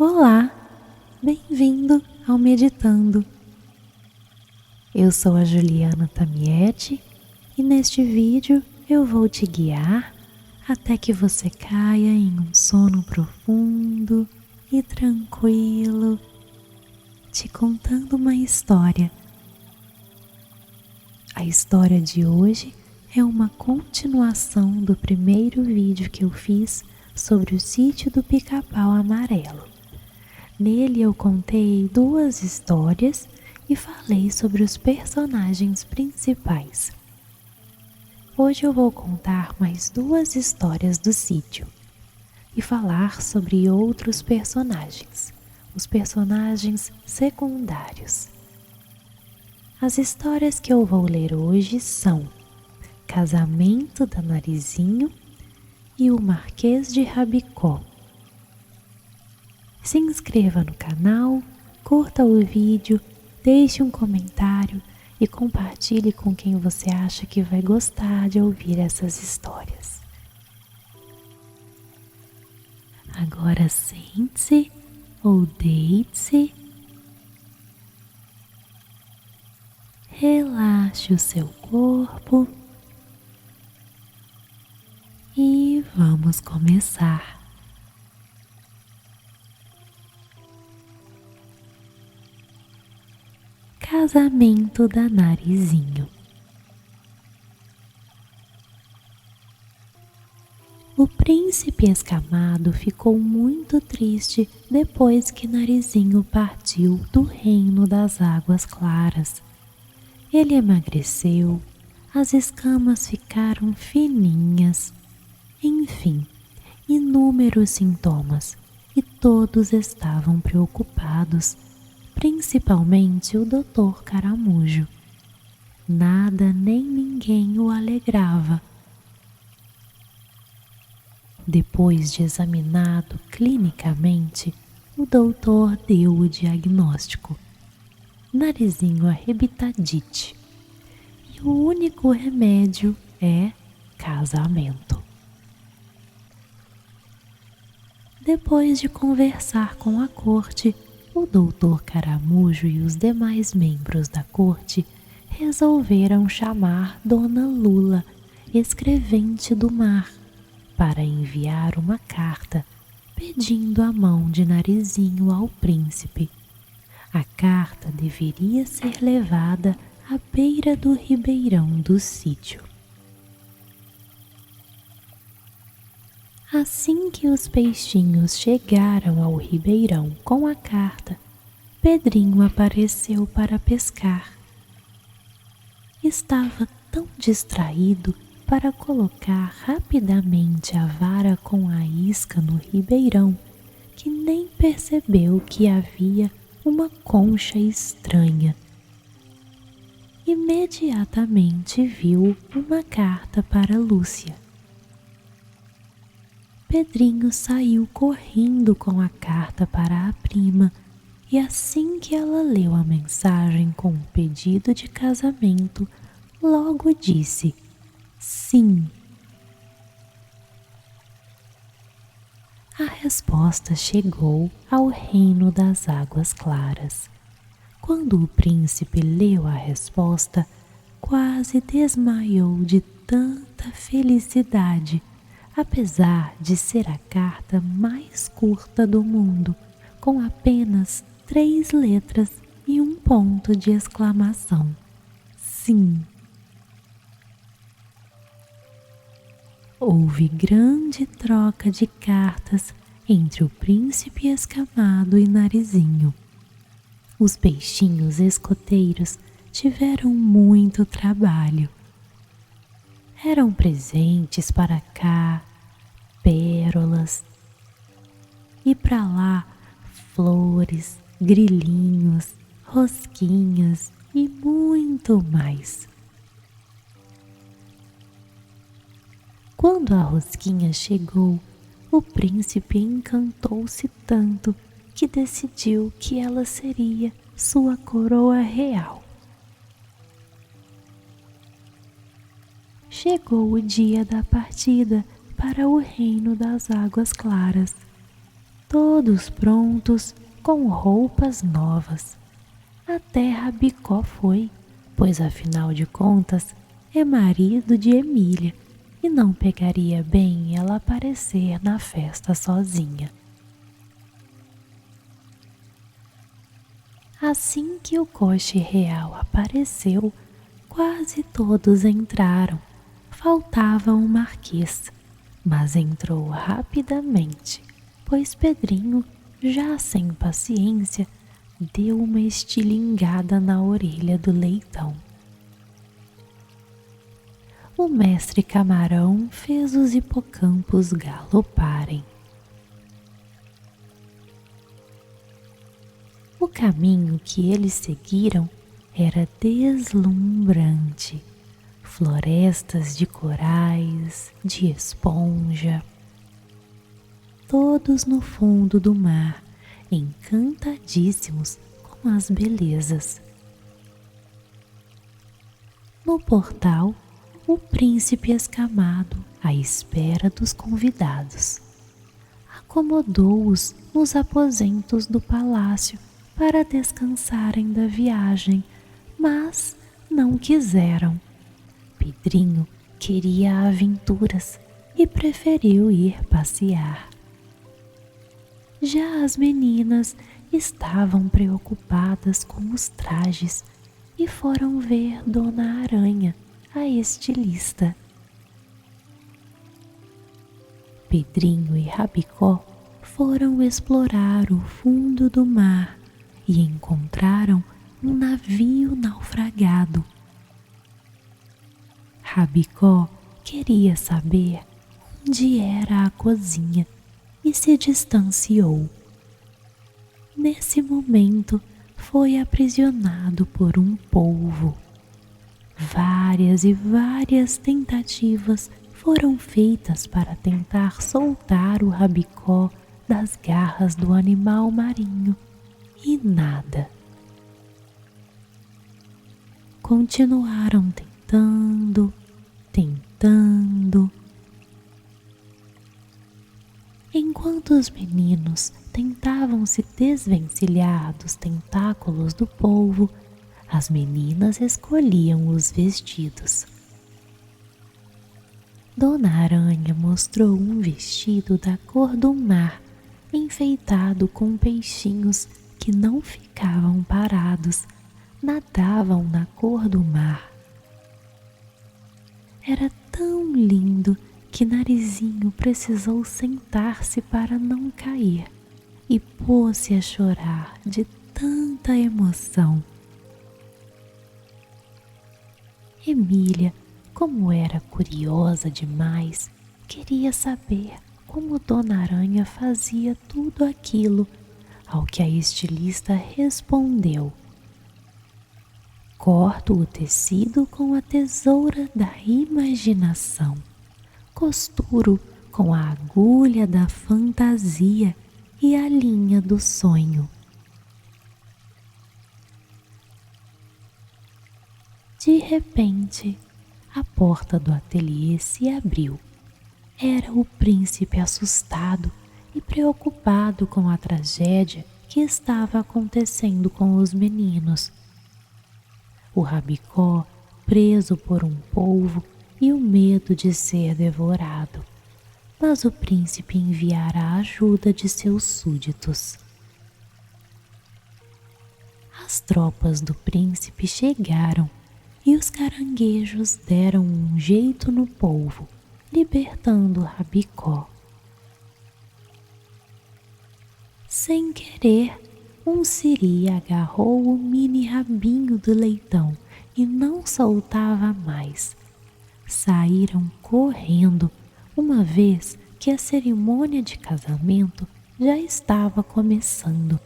Olá, bem-vindo ao Meditando. Eu sou a Juliana Tamietti e neste vídeo eu vou te guiar até que você caia em um sono profundo e tranquilo, te contando uma história. A história de hoje é uma continuação do primeiro vídeo que eu fiz sobre o sítio do Pica-Pau Amarelo. Nele eu contei 2 histórias e falei sobre os personagens principais. Hoje eu vou contar mais 2 histórias do sítio e falar sobre outros personagens, os personagens secundários. As histórias que eu vou ler hoje são Casamento da Narizinho e o Marquês de Rabicó. Se inscreva no canal, curta o vídeo, deixe um comentário e compartilhe com quem você acha que vai gostar de ouvir essas histórias. Agora sente-se ou deite-se, relaxe o seu corpo e vamos começar. Casamento da Narizinho. O príncipe escamado ficou muito triste depois que Narizinho partiu do reino das águas claras. Ele emagreceu, as escamas ficaram fininhas, enfim, inúmeros sintomas, e todos estavam preocupados. Principalmente o Dr. Caramujo. Nada nem ninguém o alegrava. Depois de examinado clinicamente, o doutor deu o diagnóstico: narizinho arrebitadite. E o único remédio é casamento. Depois de conversar com a corte, o doutor Caramujo e os demais membros da corte resolveram chamar Dona Lula, escrevente do mar, para enviar uma carta pedindo a mão de Narizinho ao príncipe. A carta deveria ser levada à beira do ribeirão do sítio. Assim que os peixinhos chegaram ao ribeirão com a carta, Pedrinho apareceu para pescar. Estava tão distraído para colocar rapidamente a vara com a isca no ribeirão que nem percebeu que havia uma concha estranha. Imediatamente viu uma carta para Lúcia. Pedrinho saiu correndo com a carta para a prima e assim que ela leu a mensagem com o pedido de casamento, logo disse sim. A resposta chegou ao reino das águas claras. Quando o príncipe leu a resposta, quase desmaiou de tanta felicidade. Apesar de ser a carta mais curta do mundo, com apenas 3 letras e um ponto de exclamação. Sim. Houve grande troca de cartas entre o príncipe escamado e Narizinho. Os peixinhos escoteiros tiveram muito trabalho. Eram presentes para cá, pérolas, e para lá flores, grilinhos, rosquinhas e muito mais. Quando a rosquinha chegou, o príncipe encantou-se tanto que decidiu que ela seria sua coroa real. Chegou o dia da partida para o reino das águas claras. todos prontos com roupas novas. Até Rabicó foi, pois afinal de contas é marido de Emília e não pegaria bem ela aparecer na festa sozinha. Assim que o coche real apareceu, quase todos entraram. Faltava o Marquês, mas entrou rapidamente, pois Pedrinho, já sem paciência, deu uma estilingada na orelha do leitão. O mestre Camarão fez os hipocampos galoparem. O caminho que eles seguiram era deslumbrante. Florestas de corais, de esponja, todos no fundo do mar, encantadíssimos com as belezas. No portal, o príncipe escamado, à espera dos convidados, acomodou-os nos aposentos do palácio para descansarem da viagem, mas não quiseram. Pedrinho queria aventuras e preferiu ir passear. Já as meninas estavam preocupadas com os trajes e foram ver Dona Aranha, a estilista. Pedrinho e Rabicó foram explorar o fundo do mar e encontraram um navio naufragado. Rabicó queria saber onde era a cozinha e se distanciou. Nesse momento, foi aprisionado por um polvo. Várias e várias tentativas foram feitas para tentar soltar o Rabicó das garras do animal marinho e nada. Continuaram tentando. Enquanto os meninos tentavam se desvencilhar dos tentáculos do polvo, as meninas escolhiam os vestidos. Dona Aranha mostrou um vestido da cor do mar, enfeitado com peixinhos que não ficavam parados, nadavam na cor do mar. Era tão lindo que Narizinho precisou sentar-se para não cair e pôs-se a chorar de tanta emoção. Emília, como era curiosa demais, queria saber como Dona Aranha fazia tudo aquilo, ao que a estilista respondeu: corto o tecido com a tesoura da imaginação, costuro com a agulha da fantasia e a linha do sonho. De repente, a porta do ateliê se abriu. Era o príncipe assustado e preocupado com a tragédia que estava acontecendo com os meninos. O Rabicó preso por um polvo e o medo de ser devorado. Mas o príncipe enviara a ajuda de seus súditos. As tropas do príncipe chegaram e os caranguejos deram um jeito no polvo, libertando Rabicó. Sem querer, um siri agarrou o mini rabinho do leitão e não soltava mais. Saíram correndo, uma vez que a cerimônia de casamento já estava começando.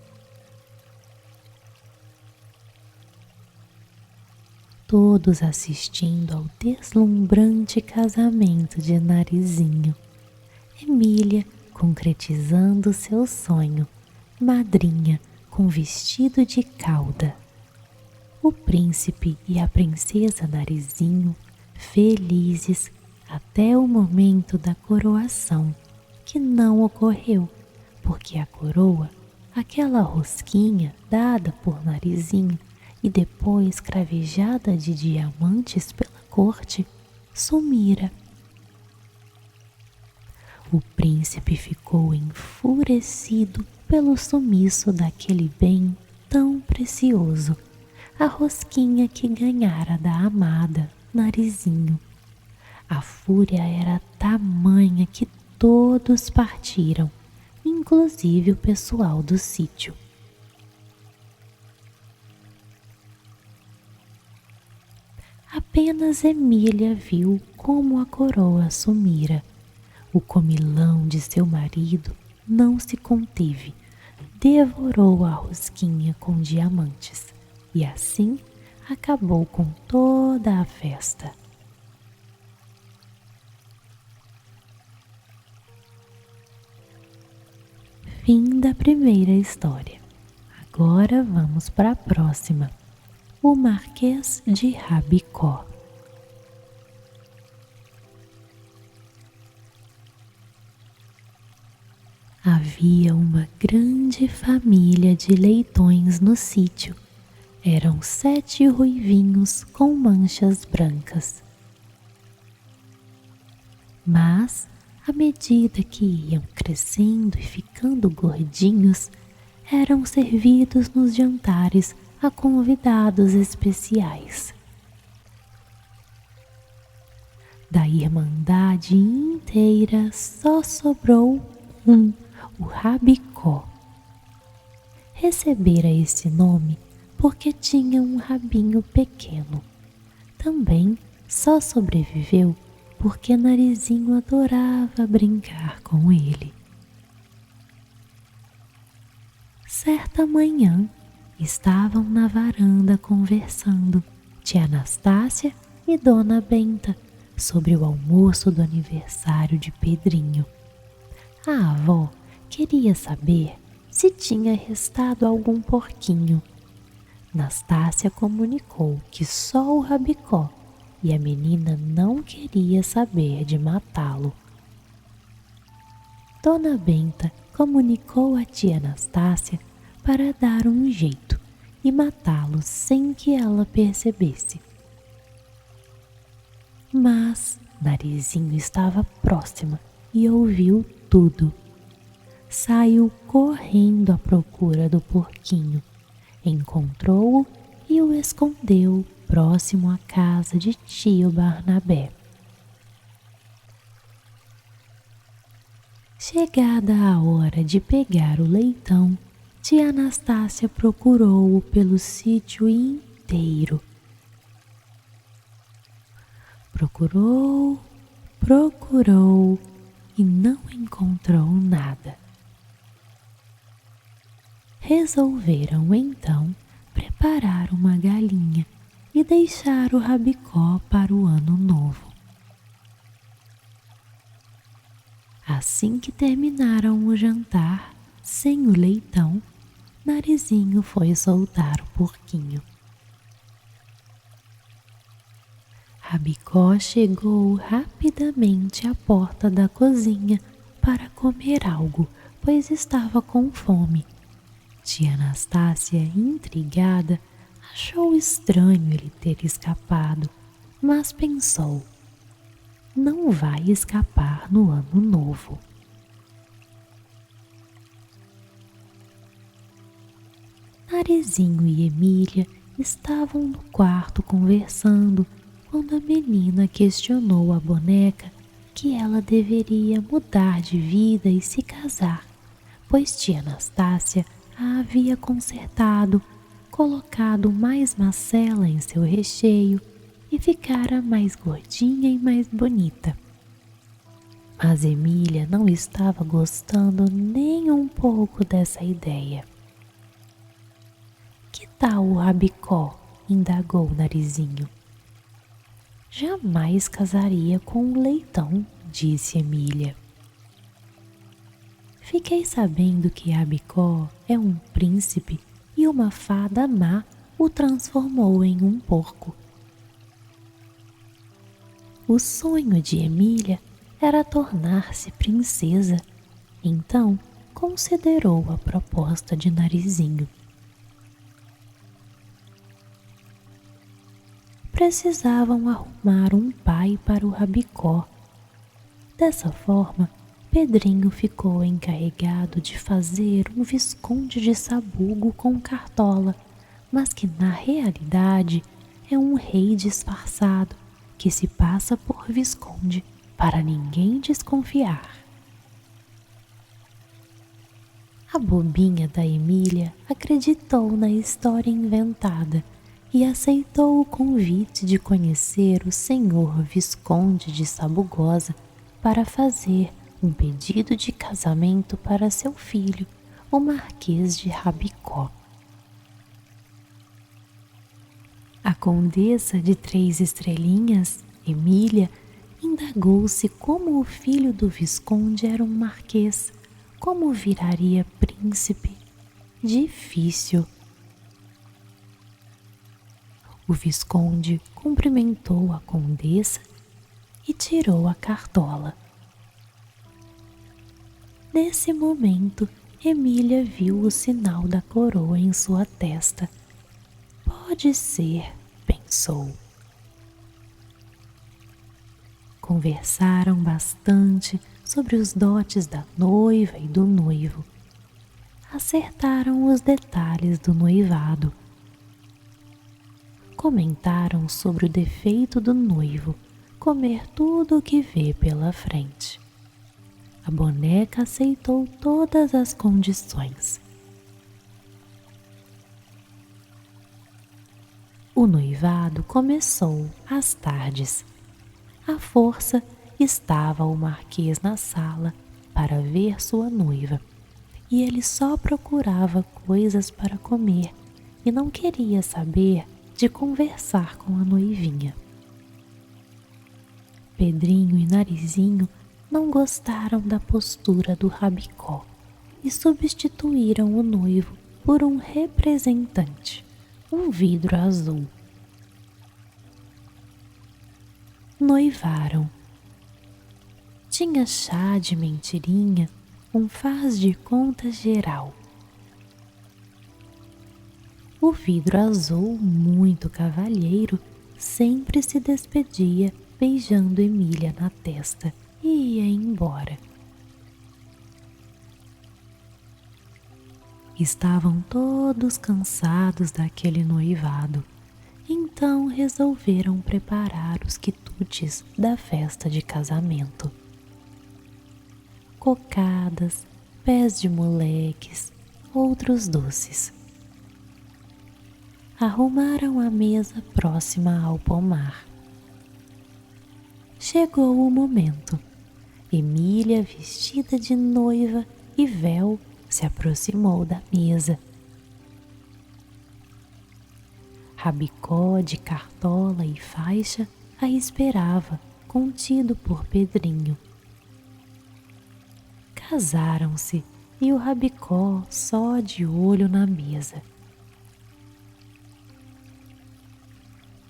Todos assistindo ao deslumbrante casamento de Narizinho. Emília concretizando seu sonho, madrinha com vestido de cauda. O príncipe e a princesa Narizinho felizes até o momento da coroação, que não ocorreu, porque a coroa, aquela rosquinha dada por Narizinho e depois cravejada de diamantes pela corte, sumira. O príncipe ficou enfurecido pelo sumiço daquele bem tão precioso, a rosquinha que ganhara da amada Narizinho. A fúria era tamanha que todos partiram, inclusive o pessoal do sítio. Apenas Emília viu como a coroa sumira. O comilão de seu marido não se conteve, devorou a rosquinha com diamantes e assim acabou com toda a festa. Fim da primeira história. Agora vamos para a próxima. O Marquês de Rabicó. Havia uma grande família de leitões no sítio. Eram 7 ruivinhos com manchas brancas. Mas, à medida que iam crescendo e ficando gordinhos, eram servidos nos jantares a convidados especiais. Da irmandade inteira só sobrou o Rabicó. Recebera esse nome porque tinha um rabinho pequeno. Também só sobreviveu porque Narizinho adorava brincar com ele. Certa manhã, estavam na varanda conversando tia Anastácia e dona Benta sobre o almoço do aniversário de Pedrinho. A avó queria saber se tinha restado algum porquinho. Nastácia comunicou que só o Rabicó e a menina não queria saber de matá-lo. Dona Benta comunicou a tia Anastácia para dar um jeito e matá-lo sem que ela percebesse. Mas Narizinho estava próxima e ouviu tudo. Saiu correndo à procura do porquinho, encontrou-o e o escondeu próximo à casa de tio Barnabé. Chegada a hora de pegar o leitão, tia Anastácia procurou-o pelo sítio inteiro. Procurou e não encontrou nada. Resolveram então preparar uma galinha e deixar o Rabicó para o ano novo. Assim que terminaram o jantar, sem o leitão, Narizinho foi soltar o porquinho. Rabicó chegou rapidamente à porta da cozinha para comer algo, pois estava com fome. Tia Anastácia, intrigada, achou estranho ele ter escapado, mas pensou: não vai escapar no ano novo. Narizinho e Emília estavam no quarto conversando quando a menina questionou a boneca que ela deveria mudar de vida e se casar, pois tia Anastácia a havia consertado, colocado mais macela em seu recheio e ficara mais gordinha e mais bonita. Mas Emília não estava gostando nem um pouco dessa ideia. Que tal o Rabicó? Indagou Narizinho. Jamais casaria com um leitão, disse Emília. Fiquei sabendo que Rabicó é um príncipe e uma fada má o transformou em um porco. O sonho de Emília era tornar-se princesa, então considerou a proposta de Narizinho. Precisavam arrumar um pai para o Rabicó. Dessa forma, Pedrinho ficou encarregado de fazer um visconde de sabugo com cartola, mas que na realidade é um rei disfarçado que se passa por visconde para ninguém desconfiar. A bobinha da Emília acreditou na história inventada e aceitou o convite de conhecer o senhor Visconde de Sabugosa para fazer um pedido de casamento para seu filho, o Marquês de Rabicó. A condessa de 3 estrelinhas, Emília, indagou-se como o filho do Visconde era um marquês, como viraria príncipe. Difícil. O Visconde cumprimentou a condessa e tirou a cartola. Nesse momento, Emília viu o sinal da coroa em sua testa. Pode ser, pensou. Conversaram bastante sobre os dotes da noiva e do noivo. Acertaram os detalhes do noivado. Comentaram sobre o defeito do noivo, comer tudo o que vê pela frente. A boneca aceitou todas as condições. O noivado começou às tardes. À força estava o marquês na sala para ver sua noiva, e ele só procurava coisas para comer e não queria saber de conversar com a noivinha. Pedrinho e Narizinho não gostaram da postura do Rabicó e substituíram o noivo por um representante, um vidro azul. Noivaram. Tinha chá de mentirinha, um faz de conta geral. O vidro azul, muito cavalheiro, sempre se despedia beijando Emília na testa e ia embora. Estavam todos cansados daquele noivado, então resolveram preparar os quitutes da festa de casamento. Cocadas, pés de moleques, outros doces. Arrumaram a mesa próxima ao pomar. Chegou o momento. Emília, vestida de noiva e véu, se aproximou da mesa. Rabicó, de cartola e faixa, a esperava, contido por Pedrinho. Casaram-se e o Rabicó só de olho na mesa.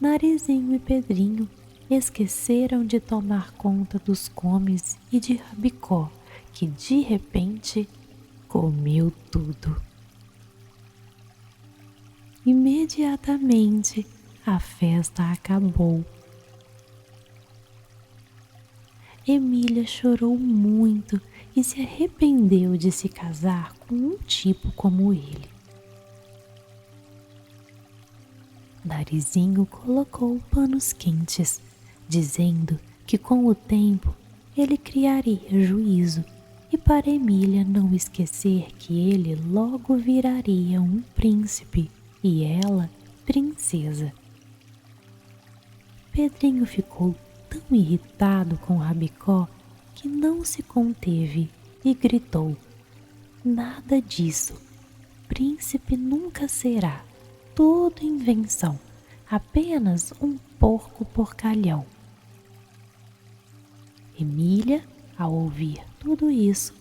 Narizinho e Pedrinho esqueceram de tomar conta dos comes e de Rabicó, que de repente comeu tudo. Imediatamente a festa acabou. Emília chorou muito e se arrependeu de se casar com um tipo como ele. Narizinho colocou panos quentes, dizendo que com o tempo ele criaria juízo e para Emília não esquecer que ele logo viraria um príncipe e ela princesa. Pedrinho ficou tão irritado com Rabicó que não se conteve e gritou: "Nada disso! Príncipe nunca será! Tudo invenção! Apenas um porco porcalhão!" Emília, ao ouvir tudo isso,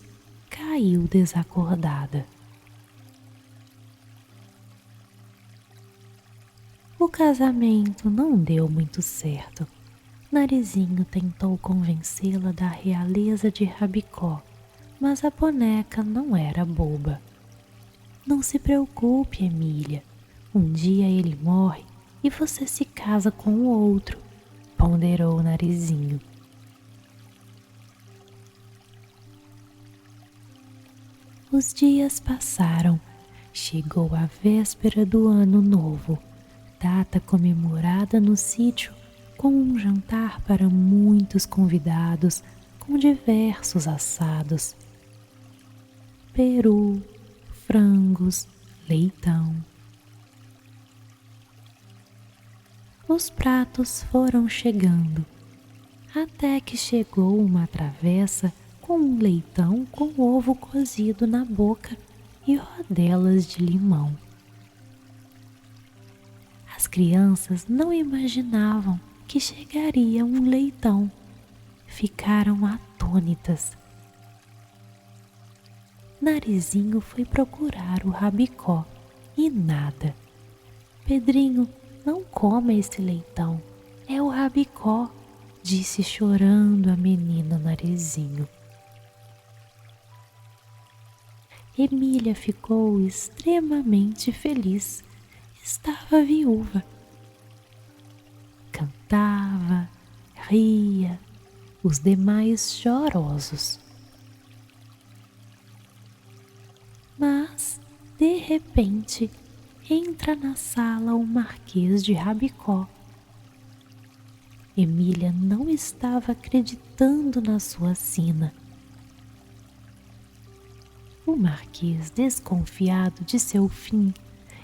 caiu desacordada. O casamento não deu muito certo. Narizinho tentou convencê-la da realeza de Rabicó, Mas a boneca não era boba. Não se preocupe, Emília. Um dia ele morre e você se casa com o outro, ponderou o Narizinho. Os dias passaram. Chegou a véspera do Ano Novo, data comemorada no sítio com um jantar para muitos convidados, com diversos assados. Peru, frangos, leitão. Os pratos foram chegando, até que chegou uma travessa com um leitão com ovo cozido na boca e rodelas de limão. As crianças não imaginavam que chegaria um leitão. Ficaram atônitas. Narizinho foi procurar o Rabicó e nada. Pedrinho, não coma esse leitão, é o Rabicó, disse chorando a menina Narizinho. Emília ficou extremamente feliz. Estava viúva. Cantava, ria, os demais chorosos. Mas, de repente, entra na sala o Marquês de Rabicó. Emília não estava acreditando na sua sina. O Marquês, desconfiado de seu fim,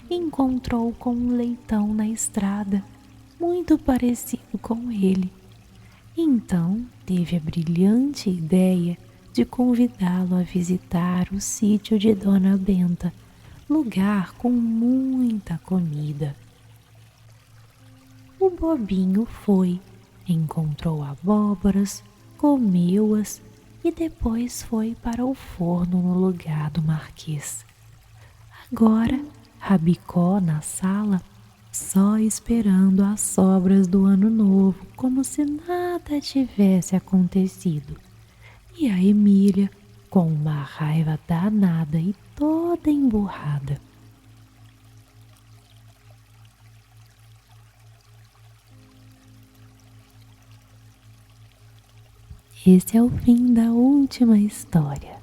encontrou com um leitão na estrada, muito parecido com ele. Então teve a brilhante ideia de convidá-lo a visitar o sítio de Dona Benta, lugar com muita comida. O bobinho foi, encontrou abóboras, comeu-as e depois foi para o forno no lugar do Marquês. Agora, Rabicó na sala, só esperando as sobras do Ano Novo, como se nada tivesse acontecido. E a Emília, com uma raiva danada e toda emburrada. Esse é o fim da última história.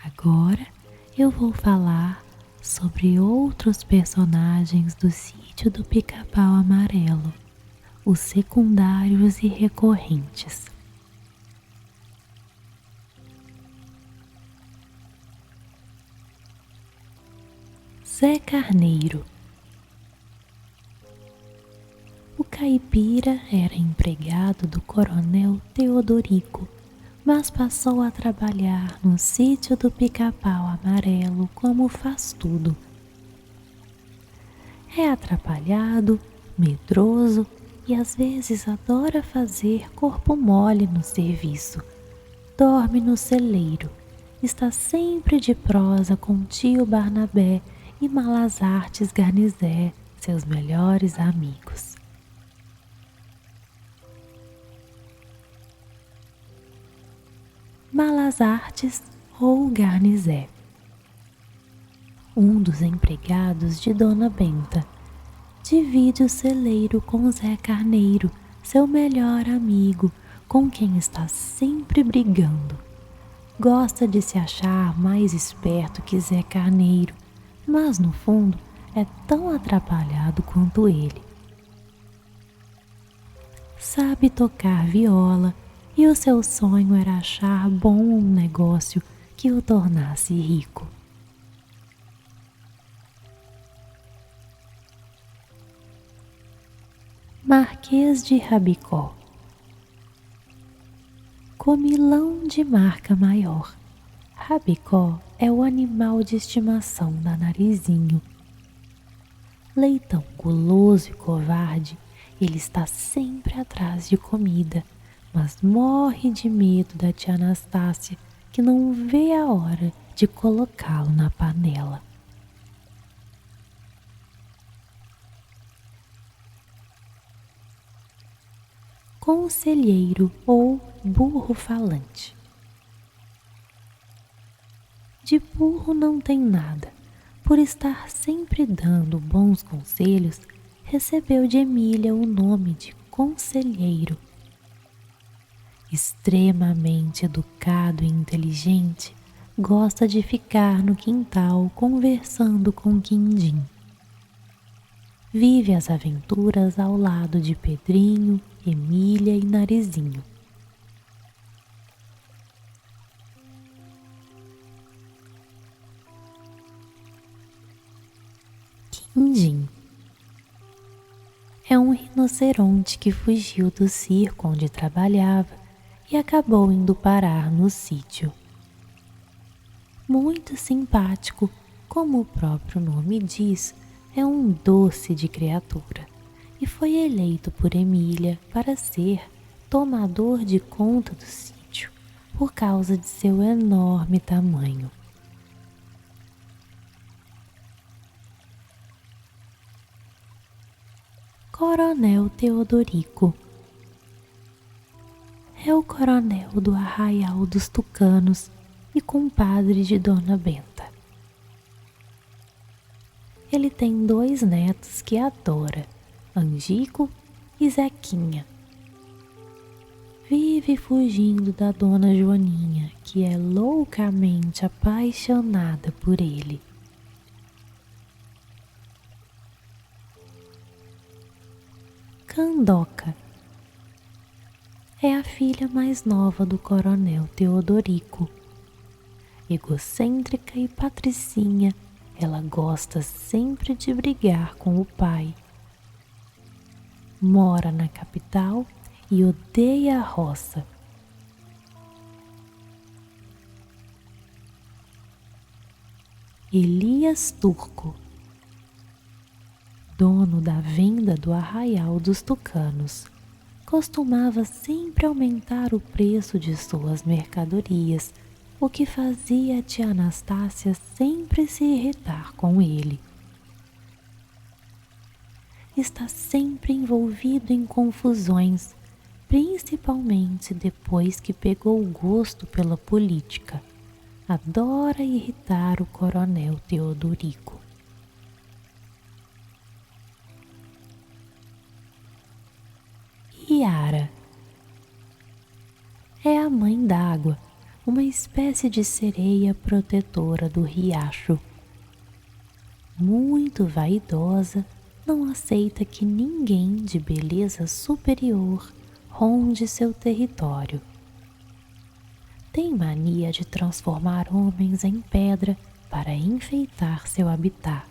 Agora eu vou falar sobre outros personagens do sítio do Pica-Pau Amarelo, os secundários e recorrentes. Zé Carneiro. O caipira era empregado do coronel Teodorico, mas passou a trabalhar no sítio do Pica-Pau Amarelo como faz-tudo. É atrapalhado, medroso e às vezes adora fazer corpo mole no serviço. Dorme no celeiro, está sempre de prosa com tio Barnabé e Malas Artes Garnizé, seus melhores amigos. Malas Artes ou Garnizé. Um dos empregados de Dona Benta divide o celeiro com Zé Carneiro, seu melhor amigo, com quem está sempre brigando. Gosta de se achar mais esperto que Zé Carneiro, mas no fundo é tão atrapalhado quanto ele. Sabe tocar viola e o seu sonho era achar bom um negócio que o tornasse rico. Marquês de Rabicó. Comilão de marca maior. Rabicó é o animal de estimação da Narizinho. Leitão guloso e covarde, ele está sempre atrás de comida, mas morre de medo da tia Anastácia, que não vê a hora de colocá-lo na panela. Conselheiro ou burro falante. De burro não tem nada. Por estar sempre dando bons conselhos, recebeu de Emília o nome de conselheiro. Extremamente educado e inteligente, gosta de ficar no quintal conversando com Quindim. Vive as aventuras ao lado de Pedrinho, Emília e Narizinho. Quindim é um rinoceronte que fugiu do circo onde trabalhava e acabou indo parar no sítio. Muito simpático, como o próprio nome diz, é um doce de criatura e foi eleito por Emília para ser tomador de conta do sítio por causa de seu enorme tamanho. Coronel Teodorico é o coronel do Arraial dos Tucanos e compadre de Dona Benta. Ele tem 2 netos que adora, Angico e Zequinha. Vive fugindo da Dona Joaninha, que é loucamente apaixonada por ele. Candoca é a filha mais nova do coronel Teodorico. Egocêntrica e patricinha, ela gosta sempre de brigar com o pai. Mora na capital e odeia a roça. Elias Turco, dono da venda do Arraial dos Tucanos, costumava sempre aumentar o preço de suas mercadorias, o que fazia a tia Anastácia sempre se irritar com ele. Está sempre envolvido em confusões, principalmente depois que pegou gosto pela política. Adora irritar o coronel Teodorico. Iara é a mãe d'água, uma espécie de sereia protetora do riacho. Muito vaidosa, não aceita que ninguém de beleza superior ronde seu território. Tem mania de transformar homens em pedra para enfeitar seu habitat.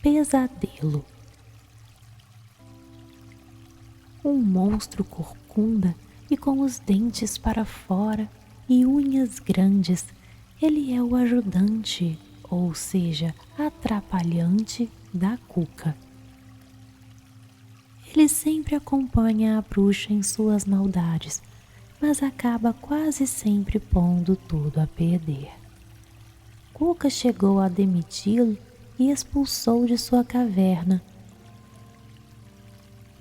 Pesadelo. Um monstro corcunda e com os dentes para fora e unhas grandes, ele é o ajudante, ou seja, atrapalhante da Cuca. Ele sempre acompanha a bruxa em suas maldades, mas acaba quase sempre pondo tudo a perder. Cuca chegou a demiti-lo e expulsou de sua caverna.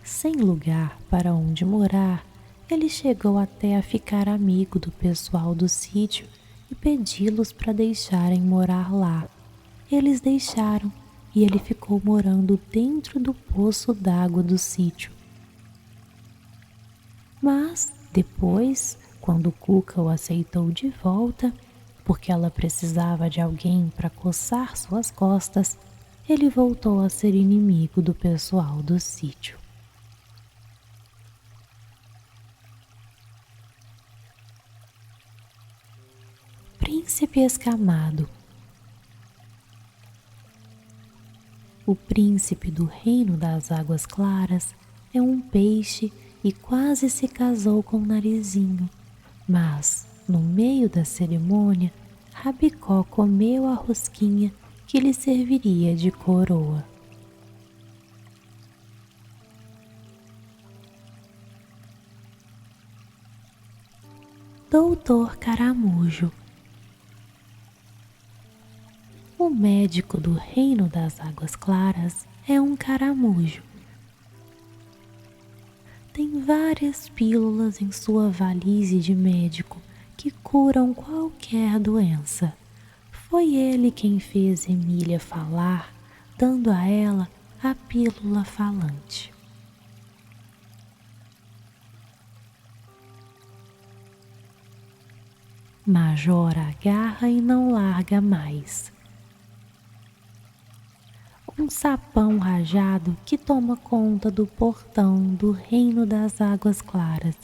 Sem lugar para onde morar, ele chegou até a ficar amigo do pessoal do sítio e pedi-los para deixarem morar lá. Eles deixaram e ele ficou morando dentro do poço d'água do sítio. Mas depois, quando Cuca o aceitou de volta, porque ela precisava de alguém para coçar suas costas, ele voltou a ser inimigo do pessoal do sítio. Príncipe Escamado. O príncipe do reino das águas claras é um peixe e quase se casou com Narizinho, mas, no meio da cerimônia, Rabicó comeu a rosquinha que lhe serviria de coroa. Doutor Caramujo. O médico do reino das águas claras é um caramujo, tem várias pílulas em sua valise de médico que curam qualquer doença. Foi ele quem fez Emília falar, dando a ela a pílula falante. Major agarra e não larga mais. Um sapão rajado que toma conta do portão do reino das águas claras,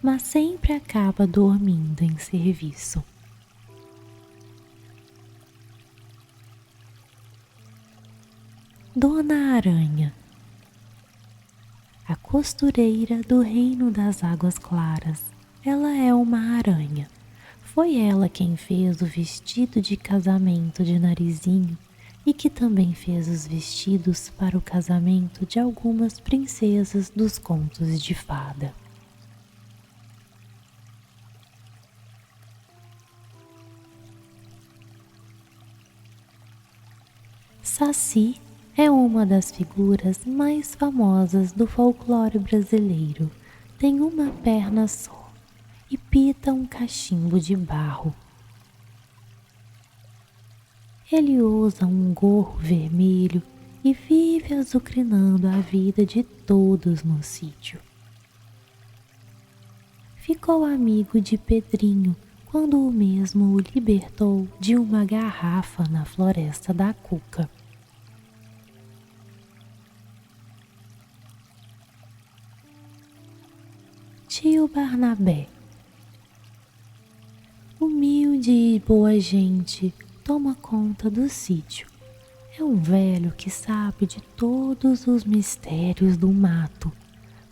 mas sempre acaba dormindo em serviço. Dona Aranha, a costureira do reino das águas claras. Ela é uma aranha. Foi ela quem fez o vestido de casamento de Narizinho e que também fez os vestidos para o casamento de algumas princesas dos contos de fada. Saci é uma das figuras mais famosas do folclore brasileiro. Tem uma perna só e pita um cachimbo de barro. Ele usa um gorro vermelho e vive azucrinando a vida de todos no sítio. Ficou amigo de Pedrinho quando o mesmo o libertou de uma garrafa na floresta da Cuca. Tio Barnabé, humilde e boa gente, toma conta do sítio. É um velho que sabe de todos os mistérios do mato.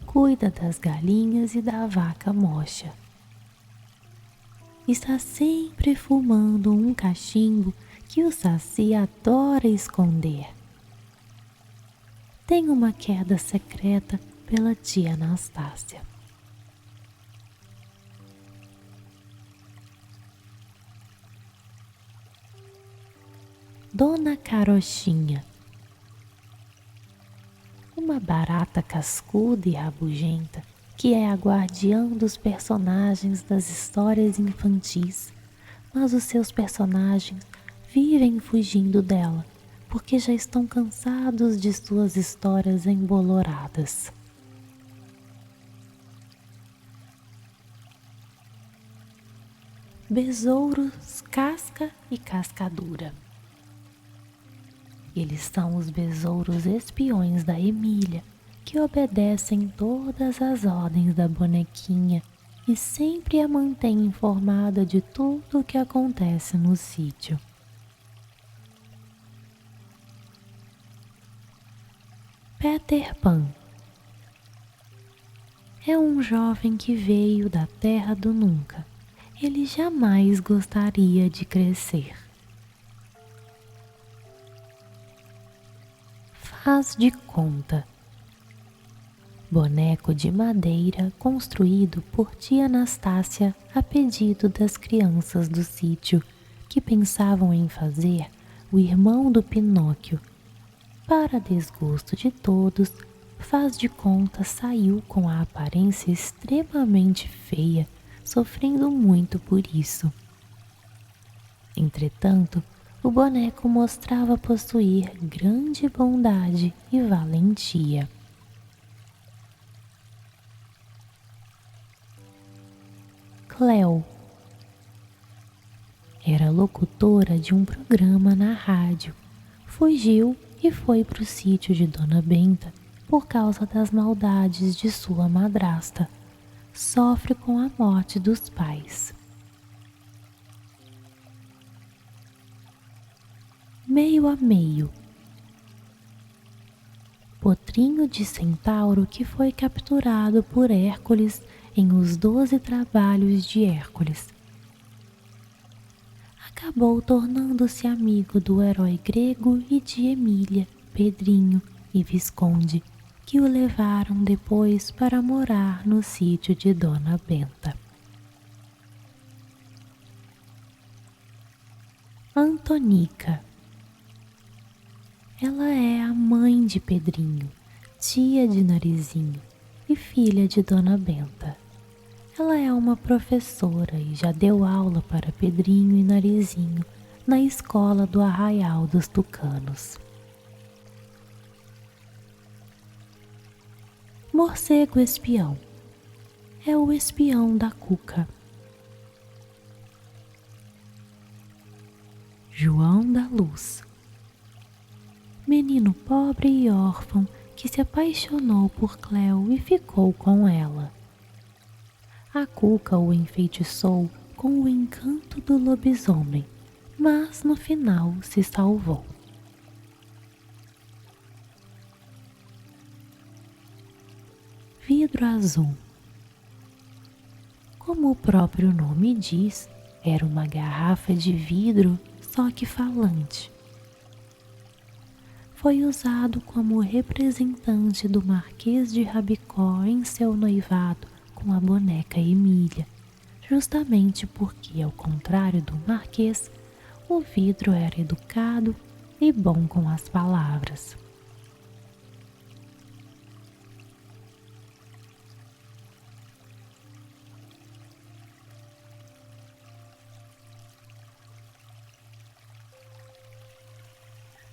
Cuida das galinhas e da vaca mocha. Está sempre fumando um cachimbo que o Saci adora esconder. Tem uma queda secreta pela tia Anastácia. Dona Carochinha, uma barata cascuda e rabugenta que é a guardiã dos personagens das histórias infantis, mas os seus personagens vivem fugindo dela porque já estão cansados de suas histórias emboloradas. Besouros Casca e Cascadura. Eles são os besouros espiões da Emília, que obedecem todas as ordens da bonequinha e sempre a mantêm informada de tudo o que acontece no sítio. Peter Pan é um jovem que veio da terra do nunca. Ele jamais gostaria de crescer. Faz de conta. Boneco de madeira construído por tia Anastácia a pedido das crianças do sítio que pensavam em fazer o irmão do Pinóquio. Para desgosto de todos, Faz de conta saiu com a aparência extremamente feia, sofrendo muito por isso. Entretanto, o boneco mostrava possuir grande bondade e valentia. Cleo era locutora de um programa na rádio. Fugiu e foi para o sítio de Dona Benta por causa das maldades de sua madrasta. Sofre com a morte dos pais. Meio a meio. Potrinho de centauro que foi capturado por Hércules em Os 12 Trabalhos de Hércules. Acabou tornando-se amigo do herói grego e de Emília, Pedrinho e Visconde, que o levaram depois para morar no sítio de Dona Benta. Antonica. Ela é a mãe de Pedrinho, tia de Narizinho, e filha de Dona Benta. Ela é uma professora e já deu aula para Pedrinho e Narizinho na escola do Arraial dos Tucanos. Morcego espião é o espião da Cuca. João da Luz, menino pobre e órfão que se apaixonou por Cléo e ficou com ela. A Cuca o enfeitiçou com o encanto do lobisomem, mas no final se salvou. Vidro azul. Como o próprio nome diz, era uma garrafa de vidro, só que falante. Foi usado como representante do Marquês de Rabicó em seu noivado com a boneca Emília, justamente porque, ao contrário do Marquês, o vidro era educado e bom com as palavras.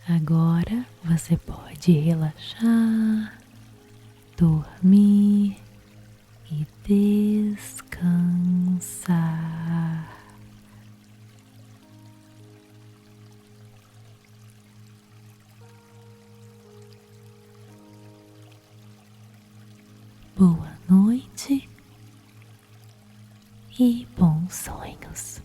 Agora você pode relaxar, dormir e descansar. Boa noite e bons sonhos.